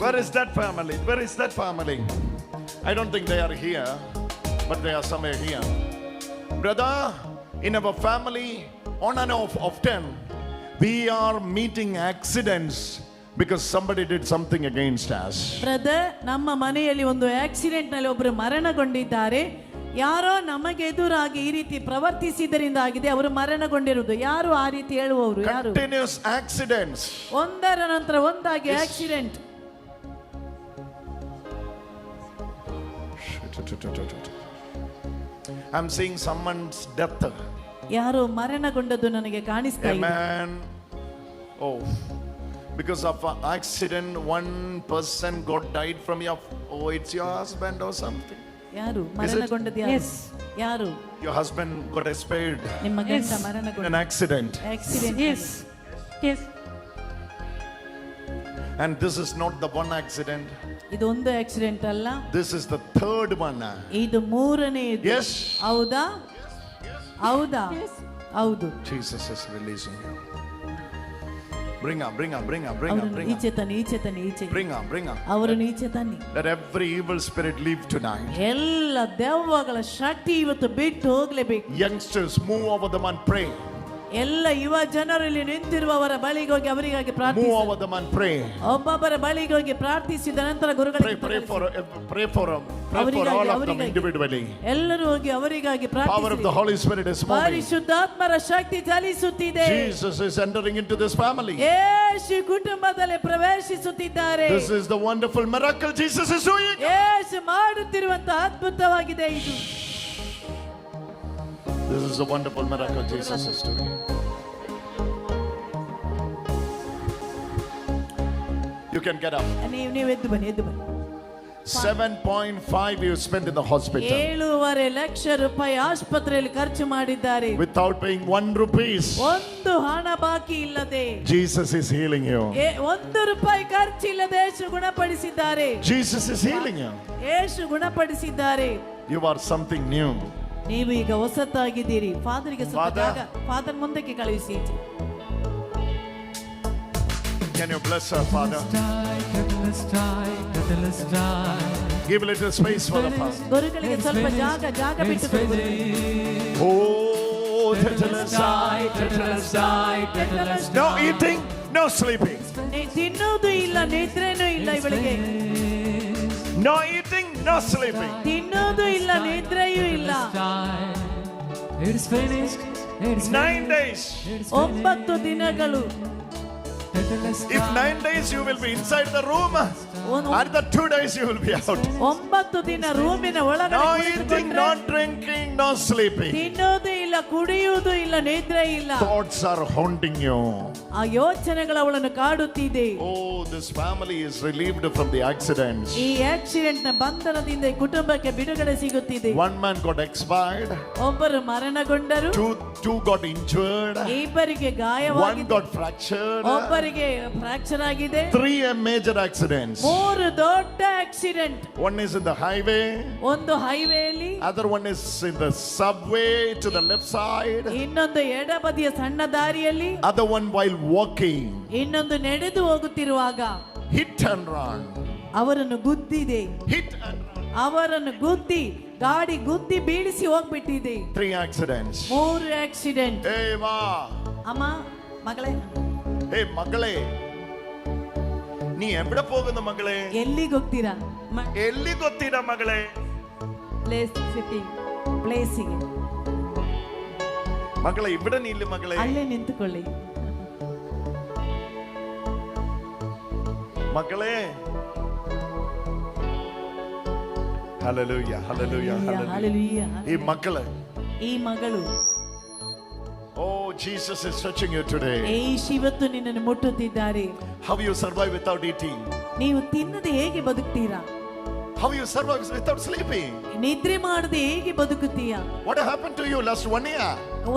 Where is that family? Where is that family? I don't think they are here, but they are somewhere here. Brother, in our family, on and off often, we are meeting accidents because somebody did something against us. Brother, ನಮ್ಮ ಮನೆಯಲ್ಲಿ ಒಂದು accident ನಲ್ಲಿ ಒಬ್ಬರು ಮರಣಗೊಂಡಿದ್ದಾರೆ. ಯಾರೋ ನಮಗೆ ಎದುರಾಗಿ ಈ ರೀತಿ ಪ್ರವರ್ತಿಸಿದರಿಂದ ಆಗಿದೆ ಅವರು ಮರಣಗೊಂಡಿರುವುದು. ಯಾರು ಆ ರೀತಿ ಹೇಳುವವರು? ಯಾರು? Continuous accidents. ಒಂದರ ನಂತರ ಒಂದಾಗಿ accident. I'm seeing someone's death. ಯಾರೋ ಮರಣಗೊಂಡದ್ದು ನನಗೆ ಕಾಣಿಸ್ತಾ ಇದೆ. Amen. Oh, because of an accident, one person got died from your. Oh, it's your husband or something. ಯಾರು ಮರಣಗೊಂಡದ್ದು? ಯಾರು? Your husband got expired. ನಿಮ್ಮ ಗಂಡ ಮರಣಗೊಂಡ. An accident. Accident. Yes. And this is not the one accident. ಇದು ಒಂದು accident ಅಲ್ಲ. This is the third one. ಇದು ಮೂರನೆಯದು. Yes. ಹೌದಾ? ಹೌದಾ? ಹೌದು. Jesus is releasing you. Bring her. ಈಚೆ ತನ್ನಿ. Bring her. ಅವರನ್ನು ಈಚೆ ತನ್ನಿ. Let every evil spirit leave tonight. ಎಲ್ಲ ದೆವ್ವಗಳ ಶಕ್ತಿ ಇವತ್ತು ಬಿಟ್ಟು ಹೋಗ್ಲೇಬೇಕು. Youngsters, move over them and pray. ಎಲ್ಲ ಯುವ ಜನರಲ್ಲಿ ನಿಂತಿರುವವರ ಬಳಿಗೆ ಹೋಗಿ ಅವರಿಗಾಗಿ ಪ್ರಾರ್ಥಿಸಿ. Move over them and pray. ಒಬ್ಬೊಬ್ಬರ ಬಳಿಗೆ ಹೋಗಿ ಪ್ರಾರ್ಥಿಸಿದ ನಂತರ ಗುರುಗಳಿಗೆ pray for all of them individually. ಎಲ್ಲರೂ ಹೋಗಿ ಅವರಿಗಾಗಿ Power of the ಪ್ರಾರ್ಥಿಸಿ. Holy Spirit is moving. ಪರಿಶುದ್ಧಾತ್ಮರ ಶಕ್ತಿ ಚಲಿಸುತ್ತಿದೆ. Jesus is entering into this family. ಯೇಸು ಕುಟುಂಬದಲ್ಲಿ ಪ್ರವೇಶಿಸುತ್ತಿದ್ದಾರೆ. This is the wonderful miracle Jesus is doing. ಯೇಸು ಮಾಡುತ್ತಿರುವಂತಹ ಅದ್ಭುತವಾಗಿದೆ ಇದು. This is a wonderful miracle Jesus is doing. You can get up. ನೀವು ಎದ್ದು ಬನ್ನಿ. 7.5 you spent in the hospital 7.5 lakh ರೂಪಾಯಿ ಆಸ್ಪತ್ರೆಯಲ್ಲಿ ಖರ್ಚು ಮಾಡಿದ್ದಾರೆ. without paying 1 rupee. ಒಂದು ಹಣ ಬಾಕಿ ಇಲ್ಲದೆ Jesus is healing you. 1 ರೂಪಾಯಿ ಖರ್ಚಿಲ್ಲದೆ ಯೇಸು ಗುಣಪಡಿಸಿದ್ದಾರೆ. Jesus is healing you. Yesu ಗುಣಪಡಿಸಿದ್ದಾರೆ. You are something new. ನೀವು ಈಗ ಹೊಸತಾಗಿದ್ದೀರಿ. ಫಾದರ್ಗೆ ಸ್ವಲ್ಪ ಜಾಗ, ಫಾದರ್ ಮುಂದಕ್ಕೆ ಕಳುಹಿಸಿ. Can you bless her, Father? Give a little space for the Father. ಗುರುಗಳಿಗೆ ಸ್ವಲ್ಪ ಜಾಗ ಬಿಟ್ಟು ಕೊಡಿ. Oh, tetanus die. No eating, no sleeping. ತಿನ್ನುವುದು ಇಲ್ಲ, ನಿದ್ರೆನೂ ಇಲ್ಲ ಇವಳಿಗೆ. No eating, no sleeping. ತಿನ್ನುವುದು ಇಲ್ಲ, ನಿದ್ರೆಯೂ ಇಲ್ಲ. It is finished. 9 days. 9 ದಿನಗಳು. If 9 days you will be inside the room, and the 2 days you will be out. 9 ದಿನ ರೂಮಿನ ಒಳಗಡೆ No eating, no drinking, no sleeping. ತಿನ್ನುವುದು ಇಲ್ಲ, ಕುಡಿಯುವುದು ಇಲ್ಲ, ನಿದ್ರೆ ಇಲ್ಲ. Thoughts are haunting you. ಆ ಯೋಚನೆಗಳು ಅವಳನ್ನು ಕಾಡುತ್ತಿದೆ. Oh, this family is relieved from the accidents. ಈ ಆಕ್ಸಿಡೆಂಟ್ ನ ಬಂಧನದಿಂದ ಈ ಕುಟುಂಬಕ್ಕೆ ಬಿಡುಗಡೆ ಸಿಗುತ್ತಿದೆ. 1 man got expired. ಒಬ್ಬರು ಮರಣಗೊಂಡರು. 2 got injured. ಇಬ್ಬರಿಗೆ 1 ಗಾಯವಾಗಿದೆ. got fractured. ಒಬ್ಬರಿಗೆ ಫ್ರಾಕ್ಚರ್ ಆಗಿದೆ. 3 major accidents. 3 ದೊಡ್ಡ accident. One is in the highway. ಒಂದು ಹೈವೇಲಿ. Other one is in the subway to the left side. ಇನ್ನೊಂದು ಎಡಬದಿಯ ಸಣ್ಣ ದಾರಿಯಲ್ಲಿ. Other one while walking. ಇನ್ನೊಂದು ನಡೆದು ಹೋಗುತ್ತಿರುವಾಗ Hit and run. ಅವರನ್ನು ಗುದ್ದಿದೆ. Hit and run. ಅವರನ್ನು ಗುದ್ದಿ ಗಾಡಿ ಗುದ್ದಿ ಬೀಳಿಸಿ ಹೋಗ್ಬಿಟ್ಟಿದೆ. 3 accidents. 3 ಆಕ್ಸಿಡೆಂಟ್. Hey ma. ಅಮ್ಮ, ಮಗಳೇ. Hey ಮಗಳೇ, ನೀ ಎവിടെ പോകുന്നു ಮಗಳೇ? ಎಲ್ಲಿಗೆ ಹೋಗ್ತೀರಾ? ಎಲ್ಲಿ ಗೊತ್ತೀರಾ ಮಗಳೇ? ಪ್ಲೇಸಿಗೆ. ಮಗಳೇ ഇവിടെ ನಿಲ್ಲಿ ಮಗಳೇ. ಅಲ್ಲೇ ನಿಂತುಕೊಳ್ಳಿ ಮಗಳೇ. Hallelujah, hallelujah, hallelujah. Hallelujah. ಈ ಮಗಳು. Oh, Jesus is touching you today. ಯೇಸು ಇವತ್ತು ನಿನ್ನನ್ನು ಮುಟ್ಟುತ್ತಿದ್ದಾರೆ. How you survive without eating? ನೀವು ತಿನ್ನದೆ ಹೇಗೆ ಬದುಕ್ತೀರಾ? How you survive without sleeping? ನಿದ್ರೆ ಮಾಡದೆ ಹೇಗೆ ಬದುಕುತ್ತೀಯಾ? What happened to you last 1 year?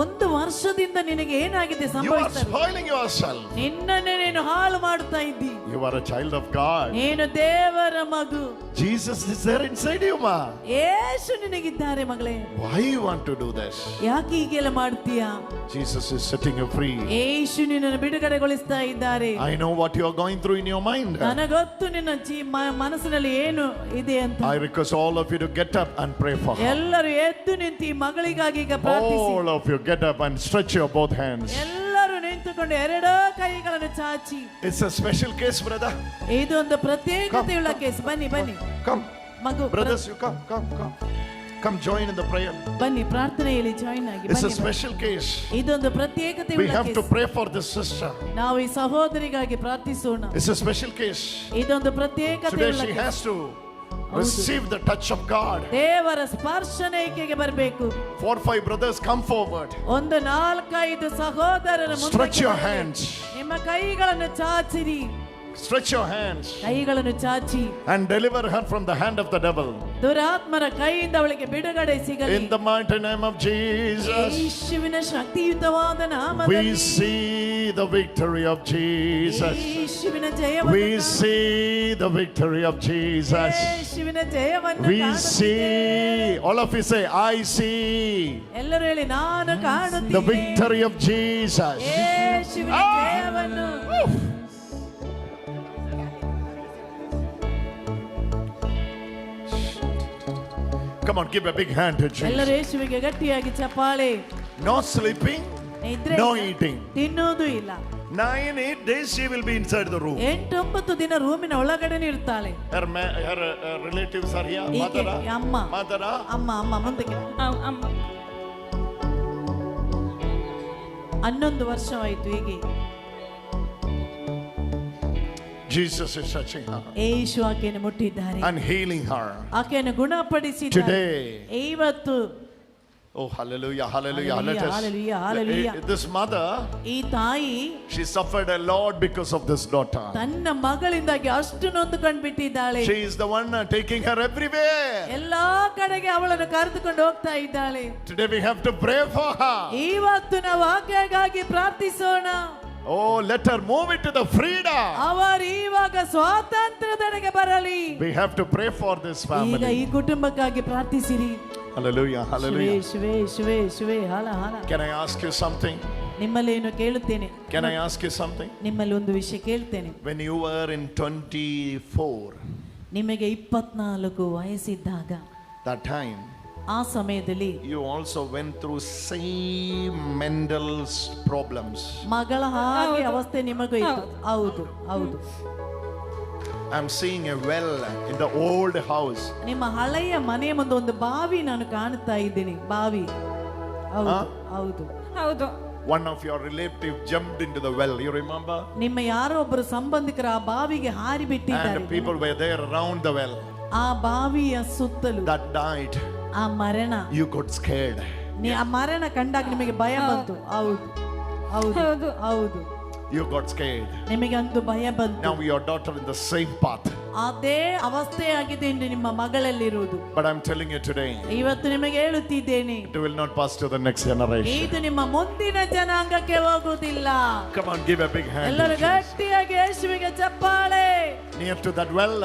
1 ವರ್ಷದಿಂದ ನಿನಗೆ ಏನಾಗಿದೆ You are ಸಂಭವಿಸಿದೆ? spoiling yourself. ನಿನ್ನನ್ನೇ ನೀನು ಹಾಳು ಮಾಡ್ತಾ ಇದ್ದಿ. You are a child of God. ನೀನು ದೇವರ ಮಗು. Jesus is there inside you, ma. ಯೇಸು ನಿನಗಿದ್ದಾರೆ ಮಗಳೇ. Why you want to do this? ಯಾಕೆ ಹೀಗೆಲ್ಲ ಮಾಡ್ತೀಯಾ? Jesus is setting you free. ಯೇಸು ನಿನ್ನನ್ನು ಬಿಡುಗಡೆಗೊಳಿಸ್ತಾ ಇದ್ದಾರೆ. I know what you are going through in your mind. ನನಗೊತ್ತು ನಿನ್ನ ಮನಸ್ಸಿನಲ್ಲಿ ಏನು ಇದೆ ಅಂತ. I request all of you to get up and pray for her. ಎಲ್ಲರೂ ಎದ್ದು ನಿಂತು ಈ ಮಗಳಿಗಾಗಿ ಈಗ ಪ್ರಾರ್ಥಿಸಿ. All of you get up and stretch your both hands. ಎಲ್ಲರೂ ನಿಂತುಕೊಂಡು ಎರಡೂ ಕೈಗಳನ್ನು ಚಾಚಿ. It's a special case, brother. ಇದೊಂದು ಪ್ರತ್ಯೇಕತೆಯುಳ್ಳ ಕೇಸ್. ಬನ್ನಿ ಬನ್ನಿ Come. ಮಗು. Brothers, you come. Come join in the prayer. ಬನ್ನಿ ಪ್ರಾರ್ಥನೆಯಲ್ಲಿ ಜಾಯಿನ್ ಆಗಿ. It's a ಬನ್ನಿ. special case. ಇದೊಂದು We ಪ್ರತ್ಯೇಕತೆಯುಳ್ಳ have to case. pray for this sister. ನಾವು ಈ ಸಹೋದರಿಗಾಗಿ ಪ್ರಾರ್ಥಿಸೋಣ. It's a special case. ಇದೊಂದು Today ಪ್ರತ್ಯೇಕತೆಯುಳ್ಳ she case. has to receive the touch of God. ದೇವರ ಸ್ಪರ್ಶನ ಈಕೆಗೆ ಬರಬೇಕು. 4-5 brothers come forward. ಒಂದು 4-5 ಸಹೋದರರ ಮುಂದೆ Stretch your hands. ನಿಮ್ಮ ಕೈಗಳನ್ನು ಚಾಚಿರಿ. Stretch your hands ಕೈಗಳನ್ನು ಚಾಚಿ and deliver her from the hand of the devil. ದುರಾತ್ಮರ ಕೈಯಿಂದ ಅವಳಿಗೆ ಬಿಡುಗಡೆ ಸಿಗಲಿ. In the mighty name of Jesus. ಯೇಸುವಿನ ಶಕ್ತಿಯುತವಾದ We ನಾಮದಲ್ಲಿ see the victory of Jesus. ಯೇಸುವಿನ ಜಯವನ್ನು We see the victory of Jesus. ಯೇಸುವಿನ ಜಯವನ್ನು We ಕಾಣುತ್ತಿದ್ದೇವೆ. see, all of you say, I see ಎಲ್ಲರೂ ಹೇಳಿ ನಾನು the ಕಾಣುತ್ತೇನೆ victory of Jesus. ಯೇಸುವಿನ ಜಯವನ್ನು. Come on, give a big hand to ಎಲ್ಲರೂ Jesus. ಯೇಸುವಿಗೆ ಗಟ್ಟಿಯಾಗಿ ಚಪ್ಪಾಳೆ. No sleeping, ನಿದ್ರೆ no ಇಲ್ಲ, eating. ತಿನ್ನುವುದೂ ಇಲ್ಲ. 9-8 days she will be inside the room. 8-9 ದಿನ ರೂಮಿನ ಒಳಗಡೆನೇ ಇರ್ತಾಳೆ. Her relatives are here. ಈಕೆ ಅಮ್ಮ Mother. ಅಮ್ಮ ಮುಂದಕ್ಕೆ. ಅಮ್ಮ 11 ವರ್ಷವಾಯಿತು ಹೀಗೆ. Jesus is touching her ಯೇಸು ಆಕೆಯನ್ನು ಮುಟ್ಟಿದ್ದಾರೆ, and healing her ಆಕೆಯನ್ನು ಗುಣಪಡಿಸಿದ್ದಾರೆ. today. ಇವತ್ತು Oh, hallelujah, hallelujah. Let us. Hallelujah, hallelujah. This mother, ಈ ತಾಯಿ she suffered a lot because of this daughter. ತನ್ನ ಮಗಳಿಂದಾಗಿ ಅಷ್ಟು ನೊಂದುಕೊಂಡು ಬಿಟ್ಟಿದ್ದಾಳೆ. She is the one taking her everywhere. ಎಲ್ಲಾ ಕಡೆಗೆ ಅವಳನ್ನು ಕರೆದುಕೊಂಡು ಹೋಗ್ತಾ ಇದ್ದಾಳೆ. Today we have to pray for her. ಇವತ್ತು ನಾವು ಆಕೆಗಾಗಿ ಪ್ರಾರ್ಥಿಸೋಣ. Oh, let her move into the freedom. ಅವರು ಇವಾಗ ಸ್ವಾತಂತ್ರ್ಯದೆಡೆಗೆ ಬರಲಿ. We have to pray for this ಈಗ family. ಈ ಕುಟುಂಬಕ್ಕಾಗಿ ಪ್ರಾರ್ಥಿಸಿರಿ. Hallelujah, hallelujah. ಶಿವೇ ಶಿವೇ ಶಿವೇ ಹಾಲ ಹಾಲ. Can I ask you something? ನಿಮ್ಮಲ್ಲಿ ಏನು ಕೇಳುತ್ತೇನೆ. Can I ask you something? ನಿಮ್ಮಲ್ಲಿ ಒಂದು ವಿಷಯ ಕೇಳ್ತೇನೆ. When you were in 24, ನಿಮಗೆ 24 ವಯಸ್ಸಿದ್ದಾಗ, that time, ಆ ಸಮಯದಲ್ಲಿ you also went through same mental problems. ಮಗಳ ಹಾಗೆ ಅವಸ್ಥೆ ನಿಮಗೂ ಇತ್ತು. ಹೌದು ಹೌದು. I'm seeing a well in the old house. ನಿಮ್ಮ ಹಳೆಯ ಮನೆಯ ಮುಂದೆ ಒಂದು ಬಾವಿ ನಾನು ಕಾಣ್ತಾ ಇದ್ದೀನಿ. ಬಾವಿ. ಹೌದು ಹೌದು ಹೌದು. One of your relative jumped into the well. You remember? ನಿಮ್ಮ ಯಾರೋ ಒಬ್ಬರು ಸಂಬಂಧಿಕರ ಆ ಬಾವಿಗೆ ಹಾರಿ ಬಿಟ್ಟಿದ್ದಾರೆ. And people were there around the well. ಆ ಬಾವಿಯ ಸುತ್ತಲೂ That night, ಆ ಮರಣ, you got scared. ಆ ಮರಣ ಕಂಡಾಗ ನಿಮಗೆ ಭಯ ಬಂತು. ಹೌದು ಹೌದು ಹೌದು. ಹೌದು. You got scared. ನಿಮಗೆ ಅಂದು ಭಯ ಬಂತು. Now your daughter in the same path. ಅದೇ ಅವಸ್ಥೆಯಾಗಿದೆ ಎಂದು ನಿಮ್ಮ ಮಗಳಲ್ಲಿರುವುದು. But I'm telling you today, ಇವತ್ತು ನಿಮಗೆ ಹೇಳುತ್ತಿದ್ದೇನೆ, it will not pass to the next generation. ಇದು ನಿಮ್ಮ ಮುಂದಿನ ಜನಾಂಗಕ್ಕೆ ಹೋಗುವುದಿಲ್ಲ. Come on, give a big hand. ಎಲ್ಲರೂ ಗಟ್ಟಿಯಾಗಿ ಯೇಸುವಿಗೆ ಚಪ್ಪಾಳೆ. Near to that well,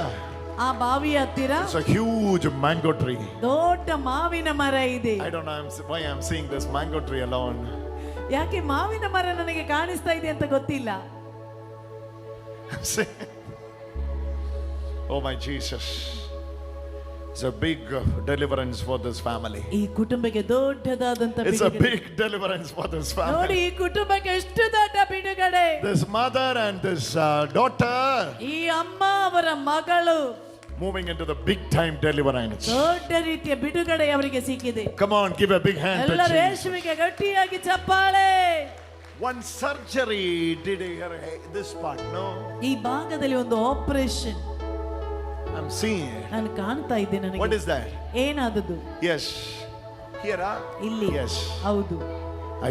ಆ ಬಾವಿಯ ಹತ್ತಿರ it's a huge mango tree. ದೊಡ್ಡ ಮಾವಿನ ಮರ ಇದೆ. I don't know why I'm seeing this mango tree alone. ಯಾಕೆ ಮಾವಿನ ಮರ ನನಗೆ ಕಾಣಿಸ್ತಾ ಇದೆ ಅಂತ ಗೊತ್ತಿಲ್ಲ. I'm saying, oh my Jesus, it's a big deliverance for this family. ಈ ಕುಟುಂಬಕ್ಕೆ ದೊಡ್ಡದಾದಂತ It's a ಬಿಡುಗಡೆ. big deliverance for this ನೋಡಿ, family. ಈ ಕುಟುಂಬಕ್ಕೆ ಎಷ್ಟು ದೊಡ್ಡ ಬಿಡುಗಡೆ. This mother and this daughter ಈ ಅಮ್ಮ ಅವರ ಮಗಳು moving into the big time deliverance. ದೊಡ್ಡ ರೀತಿಯ ಬಿಡುಗಡೆ ಅವರಿಗೆ ಸಿಕ್ಕಿದೆ. Come on, give a big hand to ಎಲ್ಲರೂ Jesus. ಯೇಸುವಿಗೆ ಗಟ್ಟಿಯಾಗಿ ಚಪ್ಪಾಳೆ. One surgery did her this part, no? ಈ ಭಾಗದಲ್ಲಿ ಒಂದು ಆಪರೇಷನ್ I'm seeing it. ನಾನು ಕಾಣ್ತಾ ಇದ್ದೆ. What ನನಗೆ is that? ಏನಾದದ್ದು? Yes. Here, ಇಲ್ಲಿ. Yes. ಹೌದು.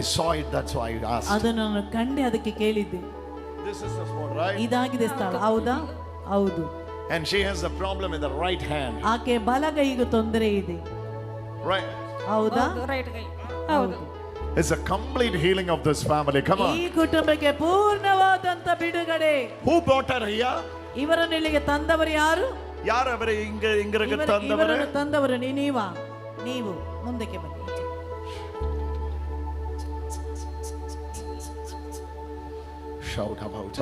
I saw it, that's why I asked. ಅದನ್ನು ನಾನು ಕಂಡೆ, ಅದಕ್ಕೆ ಕೇಳಿದ್ದೆ. This is the spot, right? ಇದಾಗಿದೆ ಸ್ಥಳ. ಹೌದಾ? ಹೌದು. And she has a problem in the right hand. ಆಕೆ ಬಲಗೈಗೂ ತೊಂದರೆ ಇದೆ. Right? ಹೌದಾ? ರೈಟ್ ಕೈ. ಹೌದು. It's a complete healing of this family. Come ಈ on. ಕುಟುಂಬಕ್ಕೆ ಪೂರ್ಣವಾದಂತ ಬಿಡುಗಡೆ. Who brought her here? ಇವರನ್ನು ಇಲ್ಲಿಗೆ ತಂದವರು ಯಾರು? ಯಾರು ಅವರೇ ಇಂಗರಿಗೆ ತಂದವರೇ? ಇವರನ್ನು ತಂದವರು ನೀವಾ? ನೀವು ಮುಂದಕ್ಕೆ ಬನ್ನಿ. Shout about.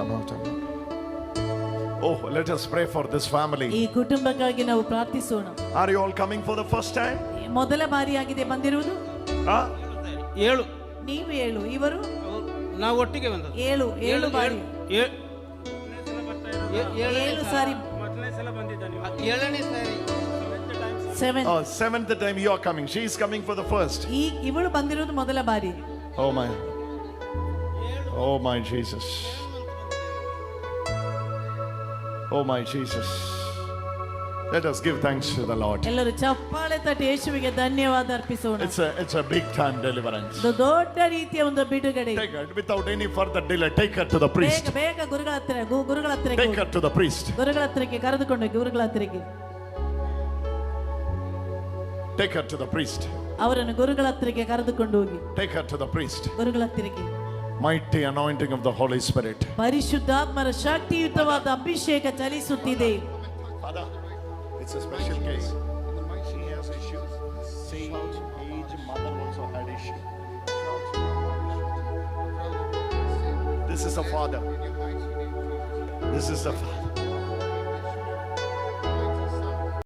Oh, let us pray for this family. ಈ ಕುಟುಂಬಕ್ಕಾಗಿ ನಾವು ಪ್ರಾರ್ಥಿಸೋಣ. Are you all coming for the first time? ಮೊದಲ ಬಾರಿಯಾಗಿದೆ ಬಂದಿರುವುದು. Huh? 7 ನೀವು 7, ಇವರು ನಾವು ಒಟ್ಟಿಗೆ ಬಂದದ್ದು 7 ಬಾರಿ. 7 ಸಾರಿ. ಮೊದಲನೇ ಸಲ ಬಂದಿದ್ದಾನೆ 7ನೇ ಸಾರಿ 7. Oh, seventh time you are coming. She is coming for the first. ಇವಳು ಬಂದಿರುವುದು ಮೊದಲ ಬಾರಿ. Oh my. Oh my Jesus. Oh my Jesus. Let us give thanks to the Lord. ಎಲ್ಲರೂ ಚಪ್ಪಾಳೆ ತಟ್ಟಿ ಯೇಸುವಿಗೆ ಧನ್ಯವಾದ ಅರ್ಪಿಸೋಣ. It's a big time deliverance. ಇದು ದೊಡ್ಡ ರೀತಿಯ ಒಂದು ಬಿಡುಗಡೆ. Take her without any further delay. Take her to the priest. ಬೇಗ ಗುರುಗಳ ಹತ್ತಿರಕ್ಕೆ Take her to the priest. ಗುರುಗಳ ಹತ್ತಿರಕ್ಕೆ ಕರೆದುಕೊಂಡು ಹೋಗಿ ಗುರುಗಳ ಹತ್ತಿರಕ್ಕೆ. Take her to the priest. ಅವರನ್ನು ಗುರುಗಳ ಹತ್ತಿರಕ್ಕೆ ಕರೆದುಕೊಂಡು ಹೋಗಿ. Take her to the priest. ಗುರುಗಳ ಹತ್ತಿರಕ್ಕೆ. Mighty anointing of the Holy Spirit. ಪರಿಶುದ್ಧಾತ್ಮರ ಶಕ್ತಿಯುತವಾದ ಅಭಿಷೇಕ ಚಲಿಸುತ್ತಿದೆ. Father, it's a special case. She has issues. Same age, mother also had issue. This is a father. This is a father.